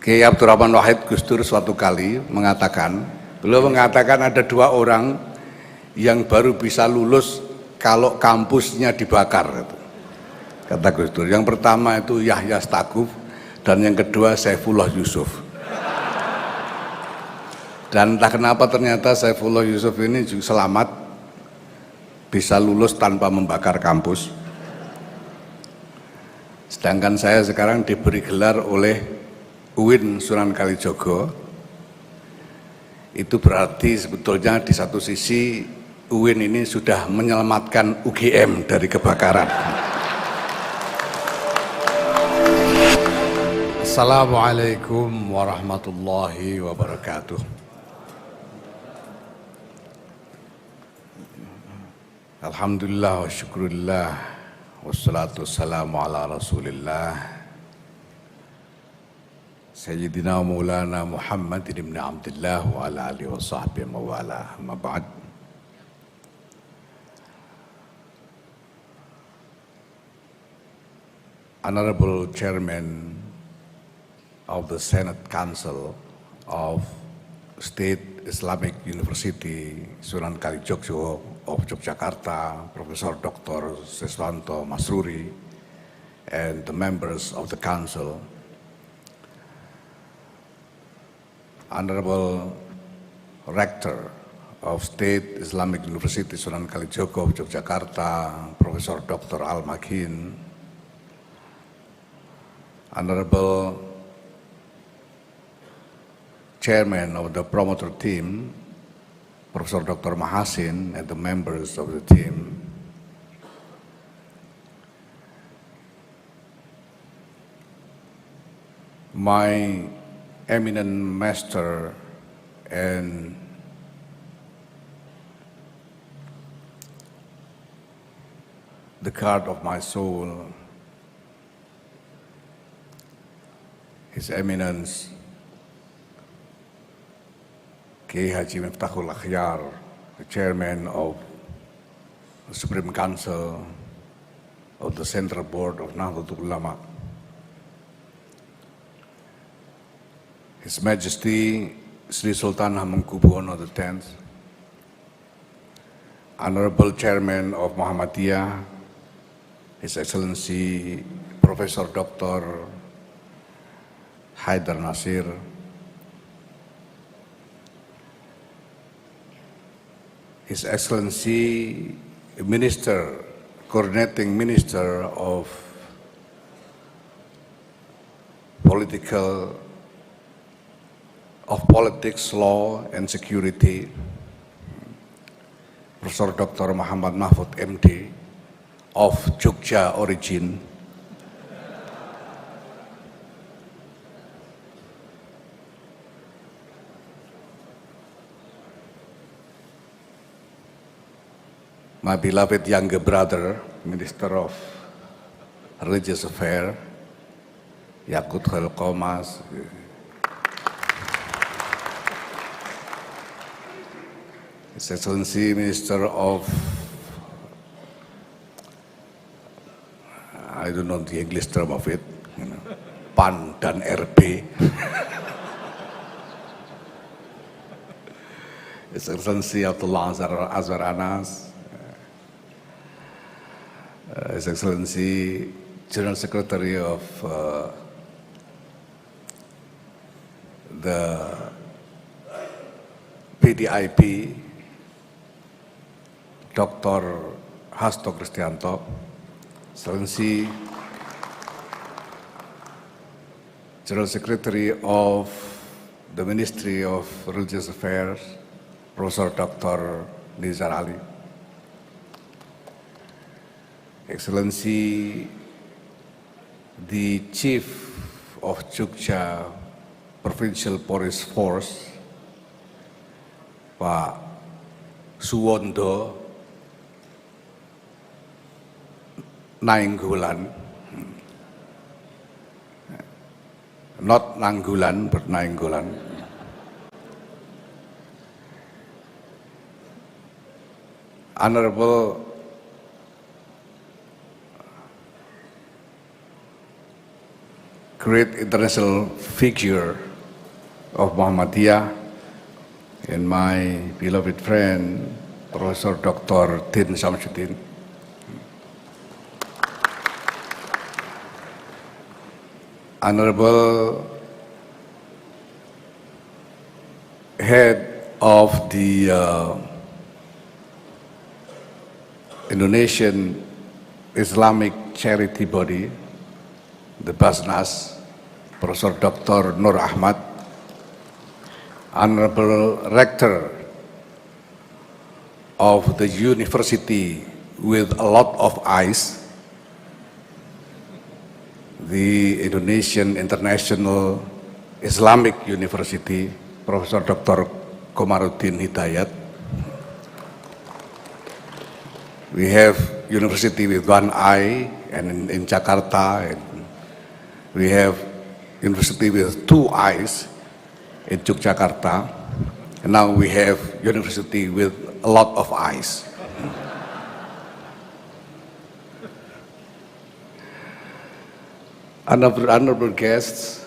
Kiai Abdurrahman Wahid Gus Dur suatu kali beliau mengatakan ada dua orang yang baru bisa lulus kalau kampusnya dibakar. Kata Gus Dur, yang pertama itu Yahya Staquf dan yang kedua Saifullah Yusuf. Dan entah kenapa ternyata Saifullah Yusuf ini juga selamat bisa lulus tanpa membakar kampus. Sedangkan saya sekarang diberi gelar oleh UIN Sunan Kalijogo. Itu berarti sebetulnya di satu sisi UIN ini sudah menyelamatkan UGM dari kebakaran. Assalamualaikum warahmatullahi wabarakatuh. Alhamdulillah wa syukurillah wassalatu wassalamu ala rasulillah Sayyidina Maulana Muhammad ibn Abdullah wa ala alihi wa sahbihi mawala amma ba'd. Honorable Chairman of the Senate Council of State Islamic University Sunan Kalijogo of Yogyakarta, Professor Doktor Siswanto Masruri, and the members of the council, Honorable Rector of State Islamic University Sunan Kalijogo of Yogyakarta, Professor Doktor Al-Makin, Honorable Chairman of the promoter team, Professor Dr. Mahasin, and the members of the team, my eminent master and the guard of my soul, His Eminence Kiai Haji Miftahul Akhyar, the Chairman of the Supreme Council of the Central Board of Nahdlatul Ulama, His Majesty Sri Sultan Hamengkubuwono X, Honorable Chairman of Muhammadiyah, His Excellency Professor Dr. Haidar Nasir, His Excellency Minister, Coordinating Minister of Politics, Law and Security, Professor Dr. Muhammad Mahfud MD of Jogja origin, my beloved younger brother, Minister of Religious Affairs, Yakut Khairul Qomas, His Excellency Minister of, I don't know the English term of it, PAN dan RB. His Excellency Abdullah Azwar Anas, His Excellency General Secretary of the PDIP, Dr. Hasto Kristianto, Excellency General Secretary of the Ministry of Religious Affairs, Professor Dr. Nizar Ali, Excellency the Chief of Jogja Provincial Police Force, Pak Suwondo Nainggolan, not Nanggulan, but Nainggolan. Honorable great international figure of Muhammadiyah and my beloved friend, Professor Doktor Din Samsudin. Honorable head of the Indonesian Islamic charity body, the Basnas, Professor Dr. Nur Ahmad, Honorable Rector of the university with a lot of eyes, the Indonesian International Islamic University, Professor Dr. Komarudin Hidayat. We have university with one eye and in Jakarta, and we have university with two eyes in Yogyakarta, and now we have university with a lot of eyes. Honorable guests,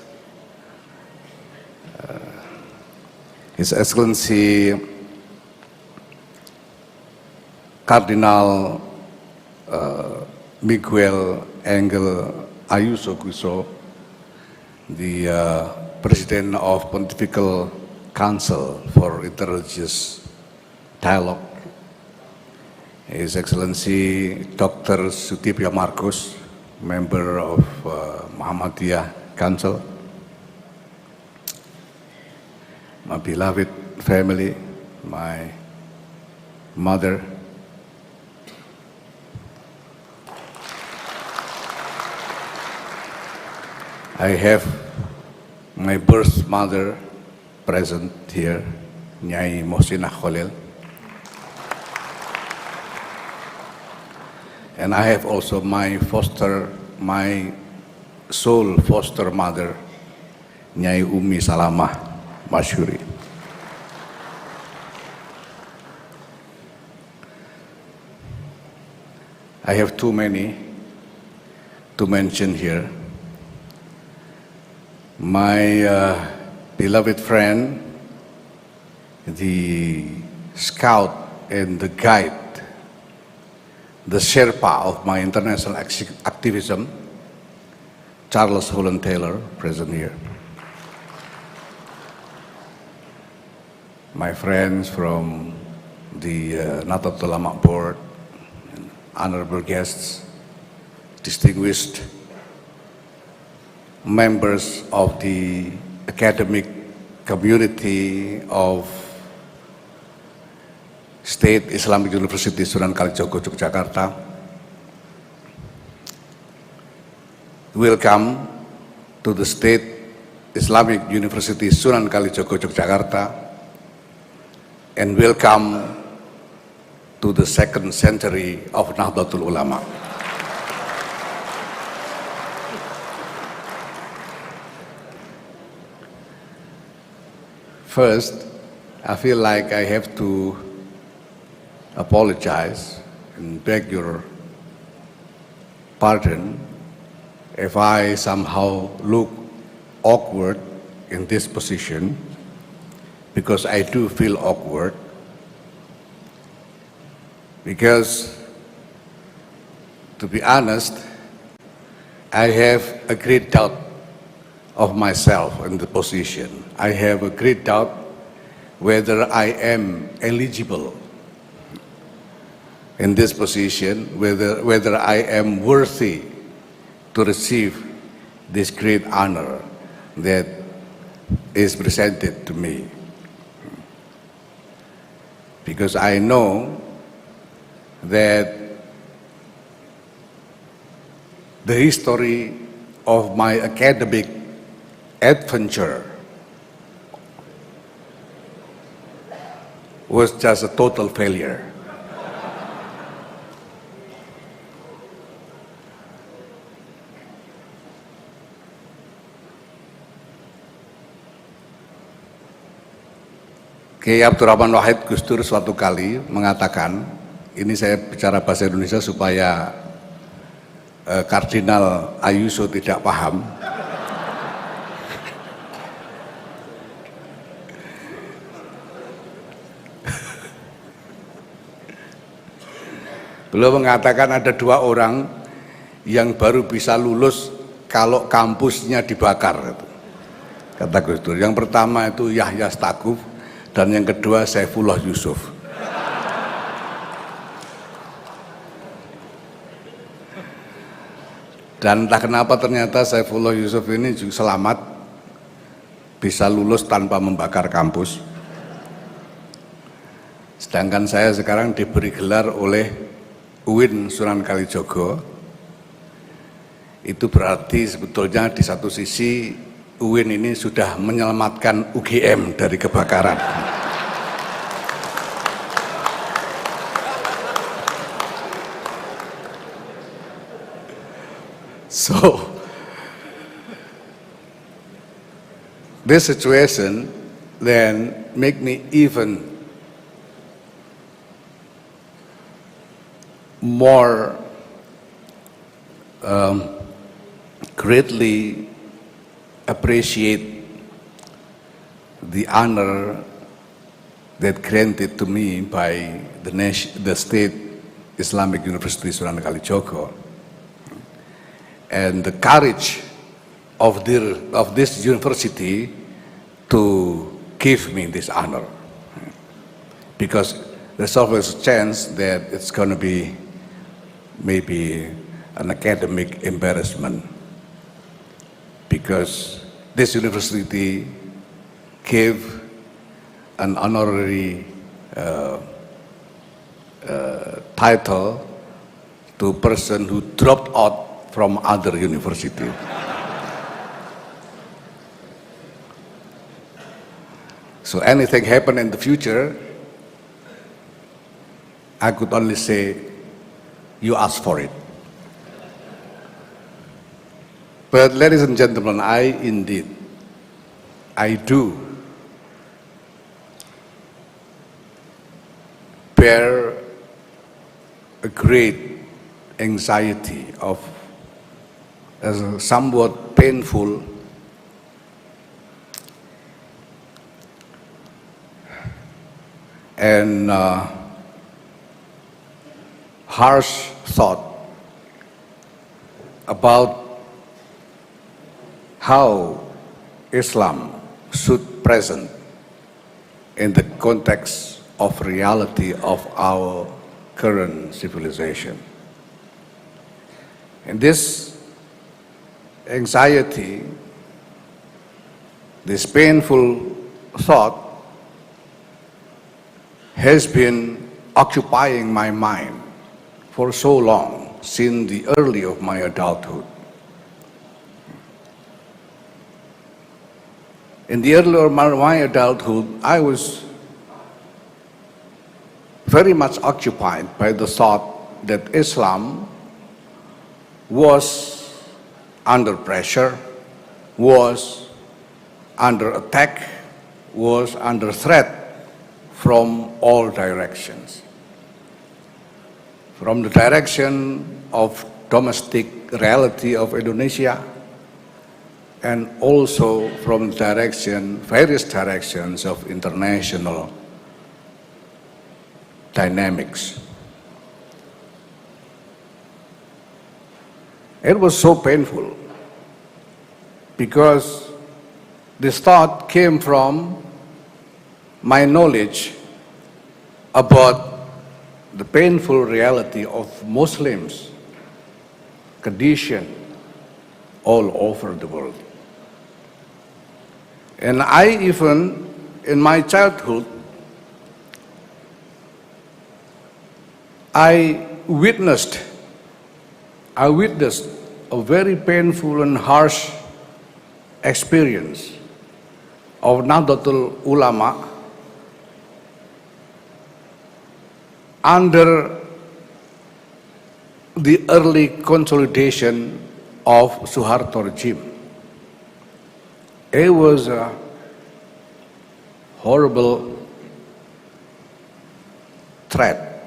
His Excellency Cardinal Miguel Angel Ayuso Guso, the President of Pontifical Council for Interreligious Dialogue, His Excellency Dr. Sutipya Markus, member of Muhammadiyah Council, my beloved family, my mother, I have my birth mother present here, Nyai Mohsinah Khalil, and I have also my soul foster mother, Nyai Umi Salamah Masyuri. I have too many to mention here. My beloved friend, the scout and the guide, the Sherpa of my international activism, Charles Holland Taylor, present here. My friends from the Nahdlatul Ulama Board, honorable guests, distinguished members of the academic community of State Islamic University Sunan Kalijogo, Yogyakarta. Welcome to the State Islamic University Sunan Kalijogo, Yogyakarta, and welcome to the second century of Nahdlatul Ulama. First, I feel like I have to apologize and beg your pardon if I somehow look awkward in this position, because I do feel awkward, because to be honest, I have a great doubt of myself in the position. I have a great doubt whether I am eligible in this position, whether I am worthy to receive this great honor that is presented to me. Because I know that the history of my academic adventure was just a total failure. Kiai Abdurrahman Wahid Gus Dur suatu kali mengatakan, ini saya bicara bahasa Indonesia supaya Kardinal Ayuso tidak paham. Beliau mengatakan ada dua orang yang baru bisa lulus kalau kampusnya dibakar, kata Gus Dur. Yang pertama itu Yahya Staquf dan yang kedua Saifullah Yusuf. Dan entah kenapa ternyata Saifullah Yusuf ini juga selamat bisa lulus tanpa membakar kampus. Sedangkan saya sekarang diberi gelar oleh UIN Sunan Kalijogo. Itu berarti sebetulnya di satu sisi UIN ini sudah menyelamatkan UGM dari kebakaran. So, this situation then make me even more greatly appreciate the honor that granted to me by the State Islamic University Sunan Kalijogo, and the courage of this university to give me this honor, because there's always a chance that it's going to be maybe an academic embarrassment, because this university gave an honorary title to a person who dropped out from other university. So anything happen in the future, I could only say, you asked for it. But ladies and gentlemen, I do bear a great anxiety of a somewhat painful and harsh thought about how Islam should present in the context of reality of our current civilization. And this anxiety, this painful thought has been occupying my mind for so long, since the early of my adulthood. In the early of my adulthood, I was very much occupied by the thought that Islam was under pressure, was under attack, was under threat from all directions. From the direction of domestic reality of Indonesia, and also from various directions of international dynamics. It was so painful because this thought came from my knowledge about the painful reality of Muslims' condition all over the world. And I even, in my childhood, I witnessed a very painful and harsh experience of Nahdlatul Ulama under the early consolidation of Suharto regime. It was a horrible threat,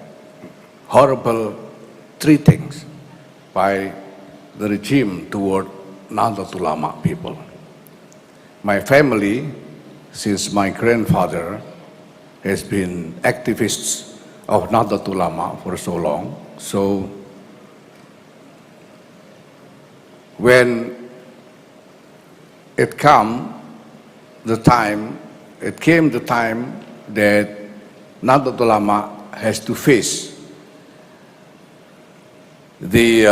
horrible treatings by the regime toward Nahdlatul Ulama people. My family, since my grandfather has been activists of Nahdlatul Ulama for so long, So when it came the time that Nahdlatul Ulama has to face the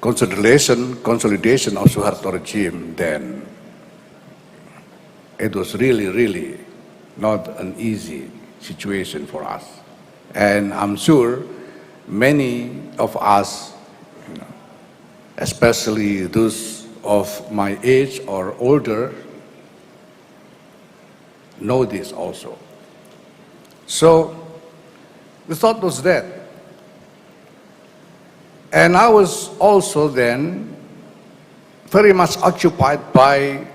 consolidation of Suharto regime, then it was really not an easy situation for us. And I'm sure many of us, especially those of my age or older, know this also. So the thought was that. And I was also then very much occupied by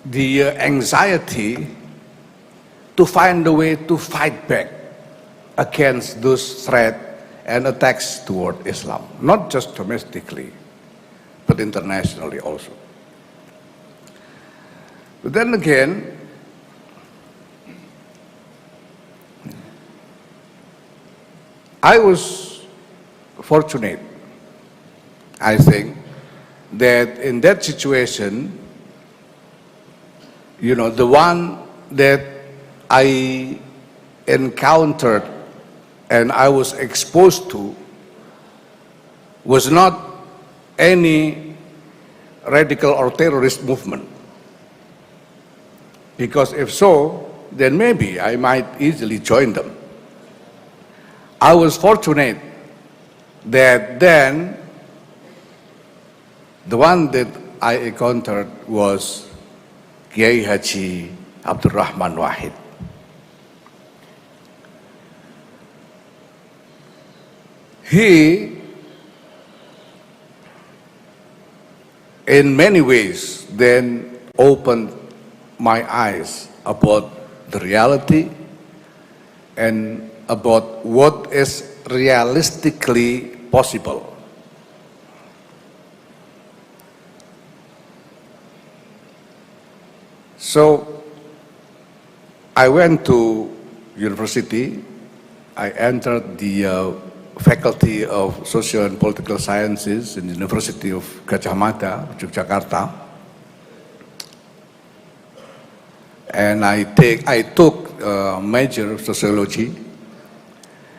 the anxiety to find a way to fight back against those threats and attacks toward Islam, not just domestically, but internationally also. But then again, I was fortunate, I think, that in that situation, the one that I encountered and I was exposed to was not any radical or terrorist movement. Because if so, then maybe I might easily join them. I was fortunate that then the one that I encountered was Kiai Haji Abdul Rahman Wahid. He, in many ways, then opened my eyes about the reality and about what is realistically possible. So I went to university. I entered the Faculty of Social and Political Sciences in the University of Gajah Mada, Yogyakarta. And I took major of sociology.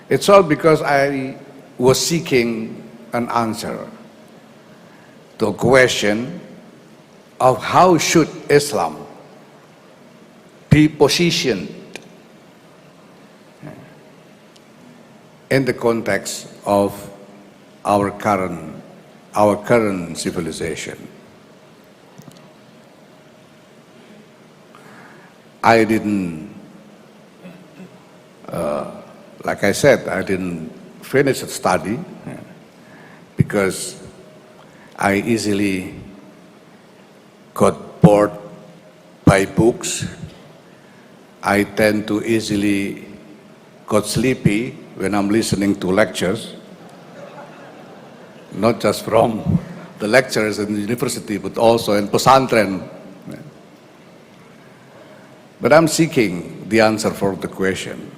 It's all because I was seeking an answer to a question of how should Islam be positioned in the context of our current civilization. I didn't, like I said, I didn't finish the study because I easily got bored by books. I tend to easily got sleepy when I'm listening to lectures, not just from the lecturers in the university, but also in pesantren. But I'm seeking the answer for the question.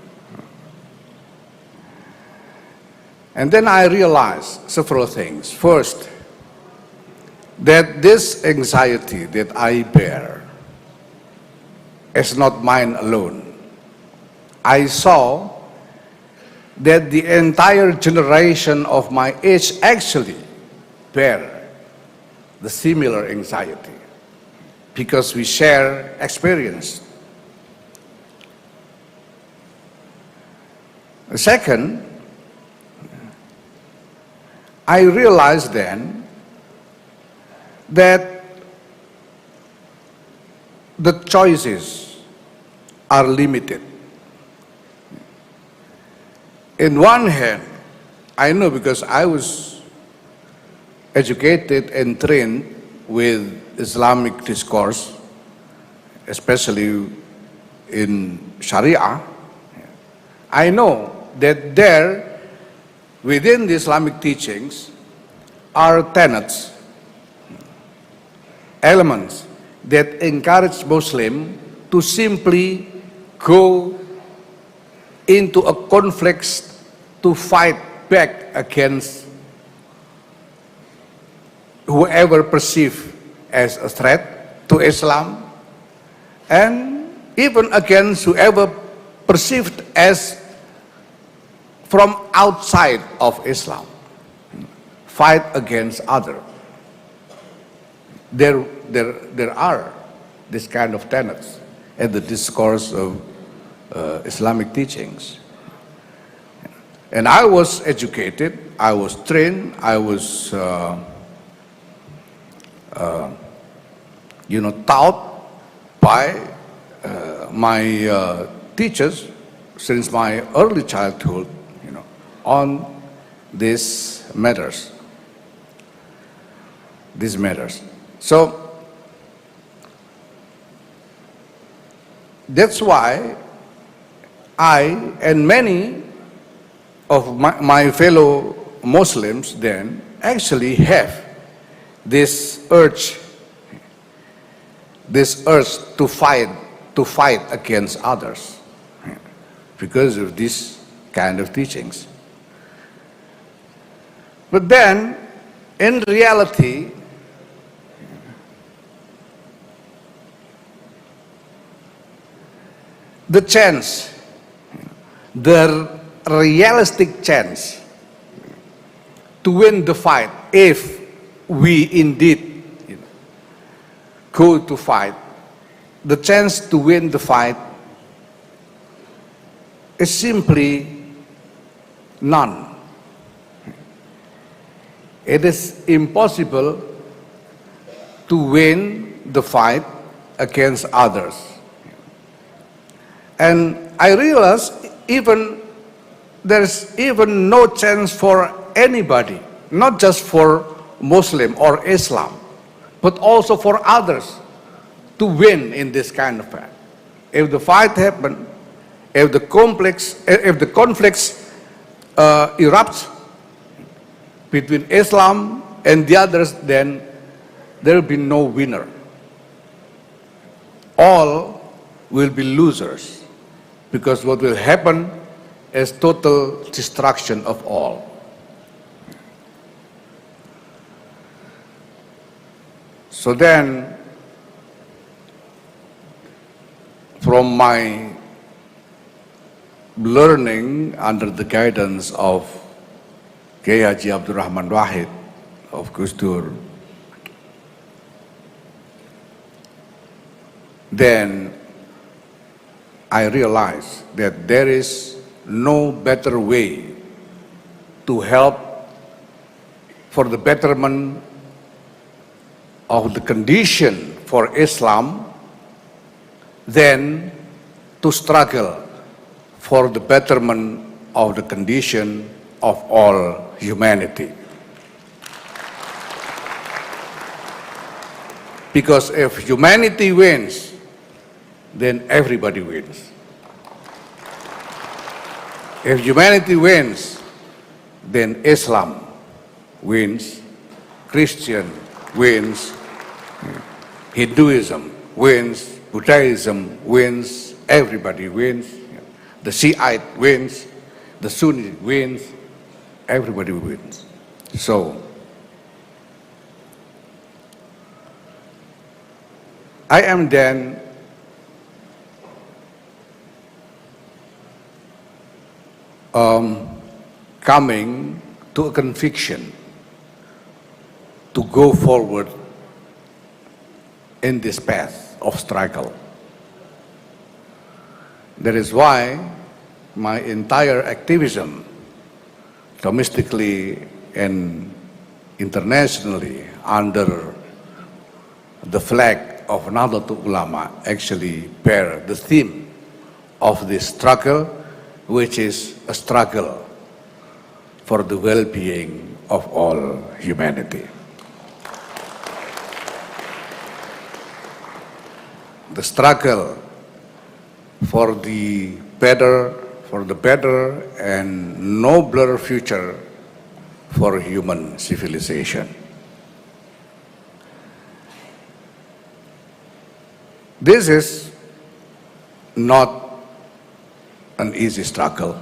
And then I realized several things. First, that this anxiety that I bear is not mine alone. I saw that the entire generation of my age actually bear the similar anxiety because we share experience. Second, I realized then that the choices are limited. In one hand, I know because I was educated and trained with Islamic discourse, especially in Sharia, I know that there, within the Islamic teachings, are tenets, elements that encourage Muslims to simply go into a conflict to fight back against whoever perceived as a threat to Islam, and even against whoever perceived as from outside of Islam. Fight against others. There are this kind of tenets in the discourse of Islamic teachings. And I was educated, I was trained, I was taught by my teachers since my early childhood, on these matters. So that's why I and many of my fellow Muslims then actually have this urge to fight against others because of this kind of teachings. But then, in reality, the realistic chance to win the fight, if we indeed go to fight, the chance to win the fight is simply none. It is impossible to win the fight against others. And I realize there's even no chance for anybody, not just for Muslim or Islam, but also for others to win in this kind of fight. If the fight happens, if the conflicts erupts between Islam and the others, then there will be no winner. All will be losers, because what will happen is total destruction of all. So then, from my learning under the guidance of Yahya Abdul Rahman Wahid of Doktor, then I realized that there is no better way to help for the betterment of the condition for Islam than to struggle for the betterment of the condition of all humanity. Because if humanity wins, then everybody wins. If humanity wins, then Islam wins, Christian wins, Hinduism wins, Buddhism wins, everybody wins. The Shiite wins, the Sunni wins, everybody wins. So, I am then coming to a conviction to go forward in this path of struggle. That is why my entire activism, domestically and internationally, under the flag of Nahdlatul Ulama, actually bear the theme of this struggle, which is a struggle for the well-being of all humanity. The struggle for the better and nobler future for human civilization. This is not an easy struggle.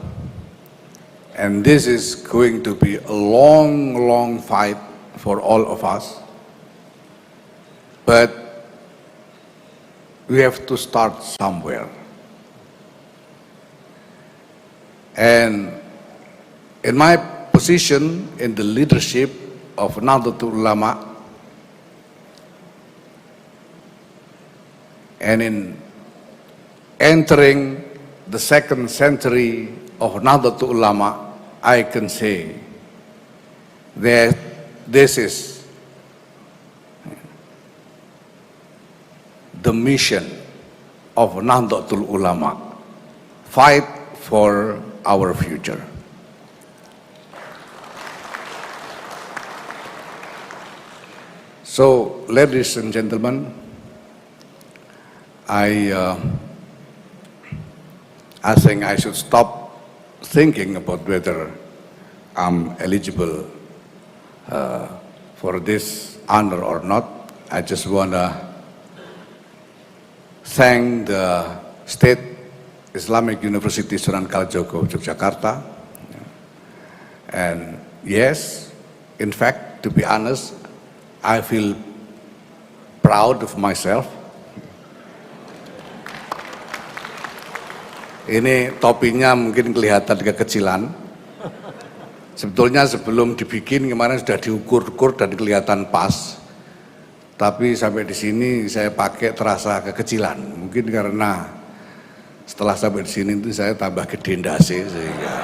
And this is going to be a long, long fight for all of us. But we have to start somewhere. And in my position in the leadership of Nahdlatul Ulama, and in entering the second century of Nahdlatul Ulama, I can say that this is the mission of Nahdlatul Ulama, fight for our future. So, ladies and gentlemen, I think I should stop thinking about whether I'm eligible for this honor or not. I just want to thank the State Islamic University Sunan Kalijogo, Yogyakarta. And yes, in fact, to be honest, I feel proud of myself. Ini topinya mungkin kelihatan kekecilan. Sebetulnya sebelum dibikin kemarin sudah diukur-ukur dan kelihatan pas. Tapi sampai di sini saya pakai terasa kekecilan. Mungkin karena setelah sampai di sini itu saya tambah gede ndase sehingga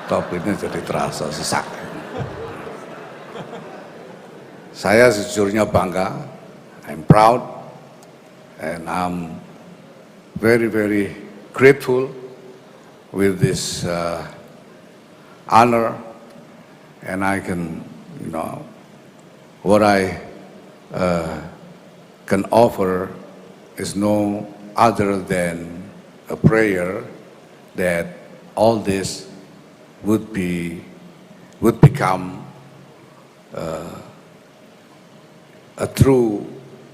topinya jadi terasa sesak. Saya sejujurnya bangga. I'm proud and I'm very, very grateful with this honor, and I can, what I can offer is no other than a prayer that all this would become a true,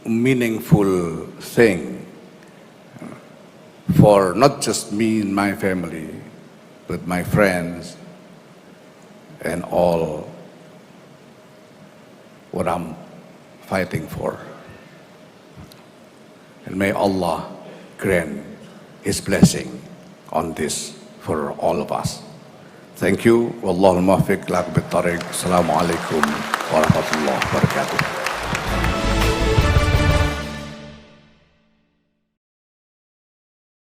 meaningful thing for not just me and my family, but my friends and all what I'm fighting for. And may Allah grant His blessing on this for all of us. Thank you. Wallahul muwaffiq. Assalamualaikum warahmatullahi wabarakatuh.